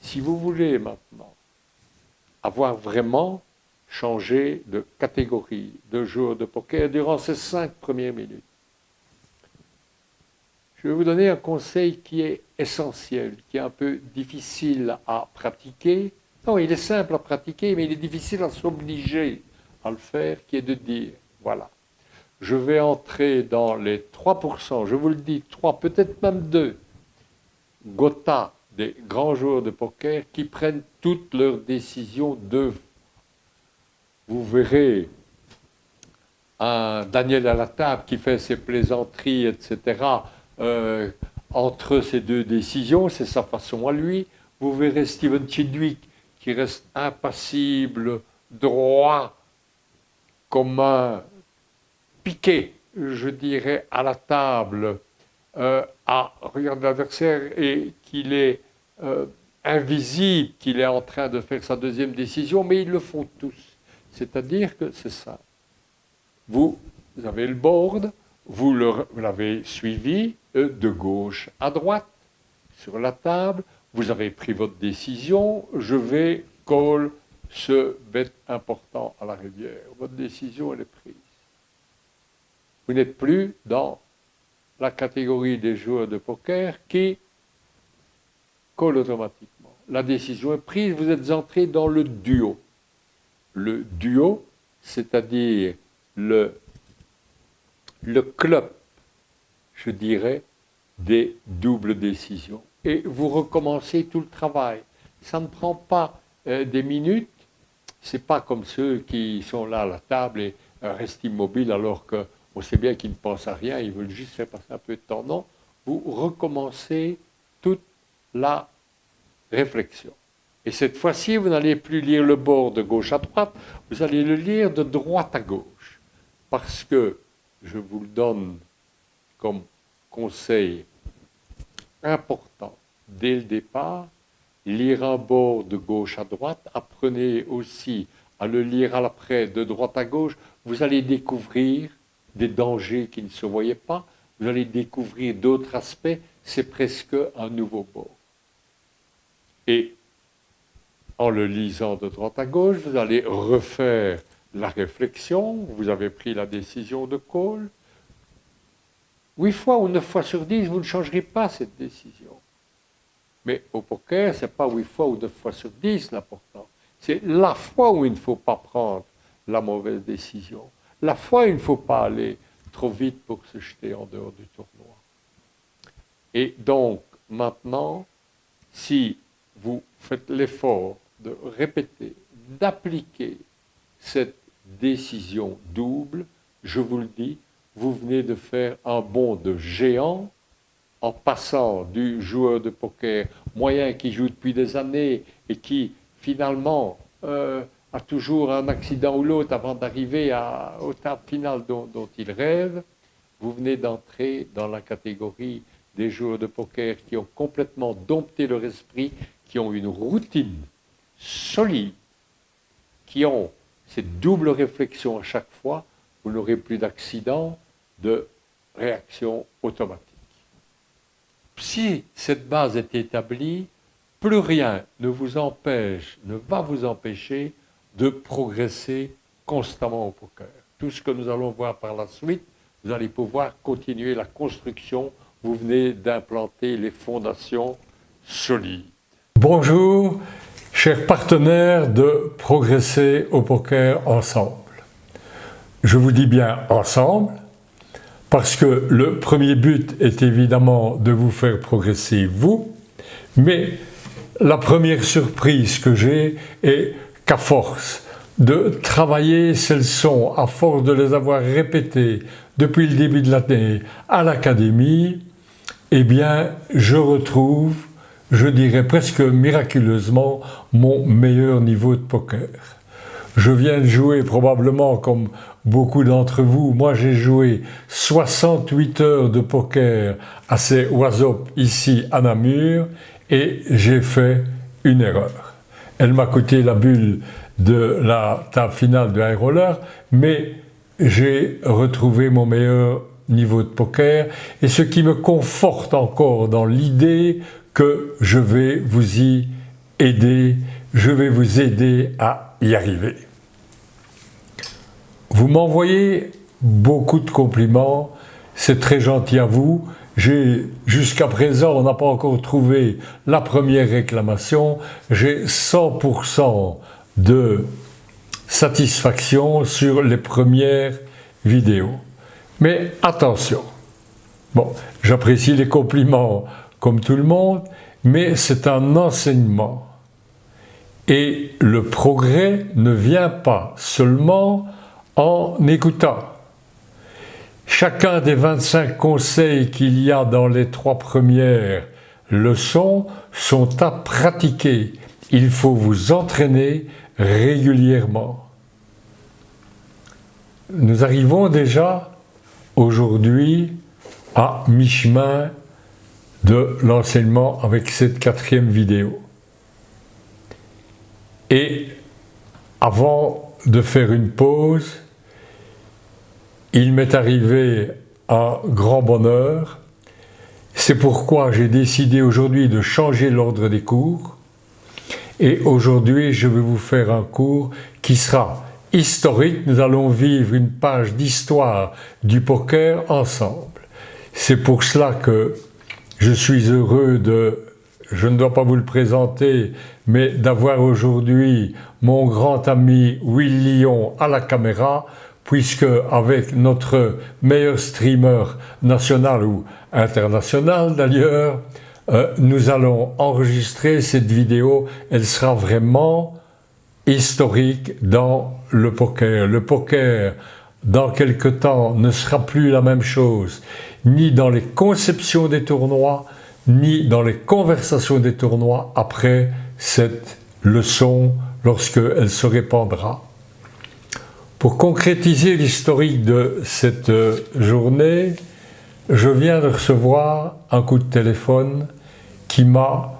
Si vous voulez maintenant avoir vraiment changé de catégorie de joueur de poker durant ces 5 premières minutes, je vais vous donner un conseil qui est essentiel, qui est un peu difficile à pratiquer. Non, il est simple à pratiquer, mais il est difficile à s'obliger à le faire, qui est de dire, voilà, je vais entrer dans les 3%, je vous le dis, 3, peut-être même 2, Gotha des grands joueurs de poker qui prennent toutes leurs décisions 2 fois. Vous verrez un Daniel à la table qui fait ses plaisanteries, etc., entre ces 2 décisions, c'est sa façon à lui. Vous verrez Stephen Chidwick qui reste impassible, droit, comme un piqué, je dirais, à la table, à regarder l'adversaire et qu'il est invisible, qu'il est en train de faire sa 2e décision, mais ils le font tous. C'est-à-dire que c'est ça. Vous avez le board, vous l'avez suivi de gauche à droite sur la table, vous avez pris votre décision, je vais call ce bet important à la rivière. Votre décision, elle est prise. Vous n'êtes plus dans la catégorie des joueurs de poker qui call automatiquement. La décision est prise, vous êtes entré dans le duo. Le duo, c'est-à-dire le club, je dirais, des doubles décisions. Et vous recommencez tout le travail. Ça ne prend pas des minutes. Ce n'est pas comme ceux qui sont là à la table et restent immobiles alors qu'on sait bien qu'ils ne pensent à rien, ils veulent juste faire passer un peu de temps. Non, vous recommencez toute la réflexion. Et cette fois-ci, vous n'allez plus lire le bord de gauche à droite, vous allez le lire de droite à gauche. Parce que, je vous le donne comme conseil important, dès le départ, lire un bord de gauche à droite, apprenez aussi à le lire à l'après de droite à gauche, vous allez découvrir des dangers qui ne se voyaient pas, vous allez découvrir d'autres aspects, c'est presque un nouveau bord. Et en le lisant de droite à gauche, vous allez refaire la réflexion, vous avez pris la décision de call. 8 fois ou 9 fois sur 10, vous ne changerez pas cette décision. Mais au poker, ce n'est pas 8 fois ou 9 fois sur 10 l'important. C'est la fois où il ne faut pas prendre la mauvaise décision. La fois où il ne faut pas aller trop vite pour se jeter en dehors du tournoi. Et donc, maintenant, si vous faites l'effort de répéter, d'appliquer cette décision double, je vous le dis, vous venez de faire un bond de géant en passant du joueur de poker moyen qui joue depuis des années et qui finalement a toujours un accident ou l'autre avant d'arriver au table final dont il rêve. Vous venez d'entrer dans la catégorie des joueurs de poker qui ont complètement dompté leur esprit, qui ont une routine solide, qui ont cette double réflexion à chaque fois, vous n'aurez plus d'accident, de réaction automatique. Si cette base est établie, plus rien ne va vous empêcher de progresser constamment au poker. Tout ce que nous allons voir par la suite, vous allez pouvoir continuer la construction. Vous venez d'implanter les fondations solides. Bonjour, chers partenaires de Progresser au poker ensemble. Je vous dis bien ensemble, parce que le premier but est évidemment de vous faire progresser vous, mais la première surprise que j'ai est qu'à force de travailler ces leçons, à force de les avoir répétées depuis le début de l'année à l'académie, eh bien je retrouve, je dirais presque miraculeusement, mon meilleur niveau de poker. Je viens de jouer probablement comme beaucoup d'entre vous, moi j'ai joué 68 heures de poker à ces Wasop ici à Namur et j'ai fait une erreur. Elle m'a coûté la bulle de la table finale de high roller, mais j'ai retrouvé mon meilleur niveau de poker et ce qui me conforte encore dans l'idée que je vais vous y aider, je vais vous aider à y arriver. Vous m'envoyez beaucoup de compliments, c'est très gentil à vous. Jusqu'à présent, on n'a pas encore trouvé la première réclamation. J'ai 100% de satisfaction sur les premières vidéos. Mais attention, bon, j'apprécie les compliments comme tout le monde, mais c'est un enseignement. Et le progrès ne vient pas seulement en écoutant. Chacun des 25 conseils qu'il y a dans les 3 premières leçons sont à pratiquer. Il faut vous entraîner régulièrement. Nous arrivons déjà aujourd'hui à mi-chemin de l'enseignement avec cette 4e vidéo. Et avant de faire une pause, il m'est arrivé un grand bonheur. C'est pourquoi j'ai décidé aujourd'hui de changer l'ordre des cours. Et aujourd'hui, je vais vous faire un cours qui sera historique. Nous allons vivre une page d'histoire du poker ensemble. C'est pour cela que je suis heureux je ne dois pas vous le présenter, mais d'avoir aujourd'hui mon grand ami Will Lyon à la caméra, puisque avec notre meilleur streamer national ou international d'ailleurs, nous allons enregistrer cette vidéo. Elle sera vraiment historique dans le poker. Le poker, dans quelque temps, ne sera plus la même chose, ni dans les conceptions des tournois, ni dans les conversations des tournois après cette leçon, lorsqu'elle se répandra. Pour concrétiser l'historique de cette journée, je viens de recevoir un coup de téléphone qui m'a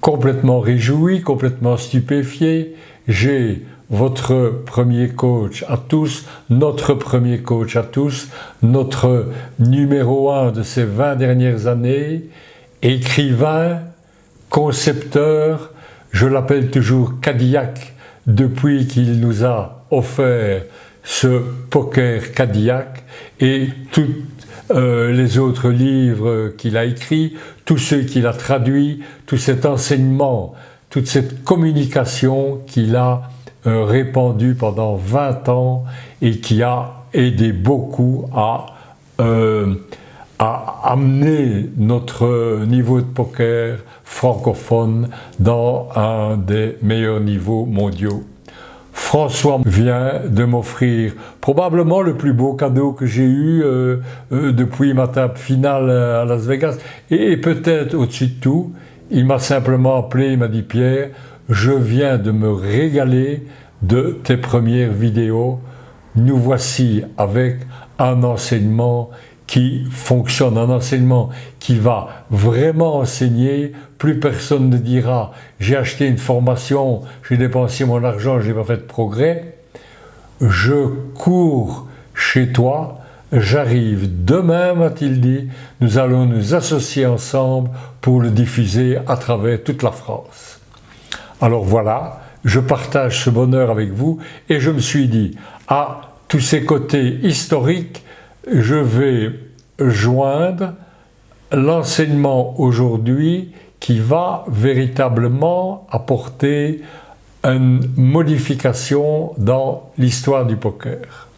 complètement réjoui, complètement stupéfié. J'ai votre premier coach à tous, notre premier coach à tous, notre numéro 1 de ces 20 dernières années, écrivain, concepteur, je l'appelle toujours Cadillac depuis qu'il nous a offert ce poker Cadillac et tous les autres livres qu'il a écrits, tous ceux qu'il a traduits, tout cet enseignement, toute cette communication qu'il a répandue pendant 20 ans et qui a aidé beaucoup à amener notre niveau de poker francophone dans un des meilleurs niveaux mondiaux. François vient de m'offrir probablement le plus beau cadeau que j'ai eu depuis ma table finale à Las Vegas. Et peut-être au-dessus de tout, il m'a simplement appelé, il m'a dit « Pierre, je viens de me régaler de tes premières vidéos. Nous voici avec un enseignement qui fonctionne, un enseignement qui va vraiment enseigner. Plus personne ne dira « j'ai acheté une formation, j'ai dépensé mon argent, je n'ai pas fait de progrès ». Je cours chez toi, j'arrive demain, m'a-t-il dit, nous allons nous associer ensemble pour le diffuser à travers toute la France. Alors voilà, je partage ce bonheur avec vous et je me suis dit, à tous ces côtés historiques, je vais joindre l'enseignement aujourd'hui qui va véritablement apporter une modification dans l'histoire du poker.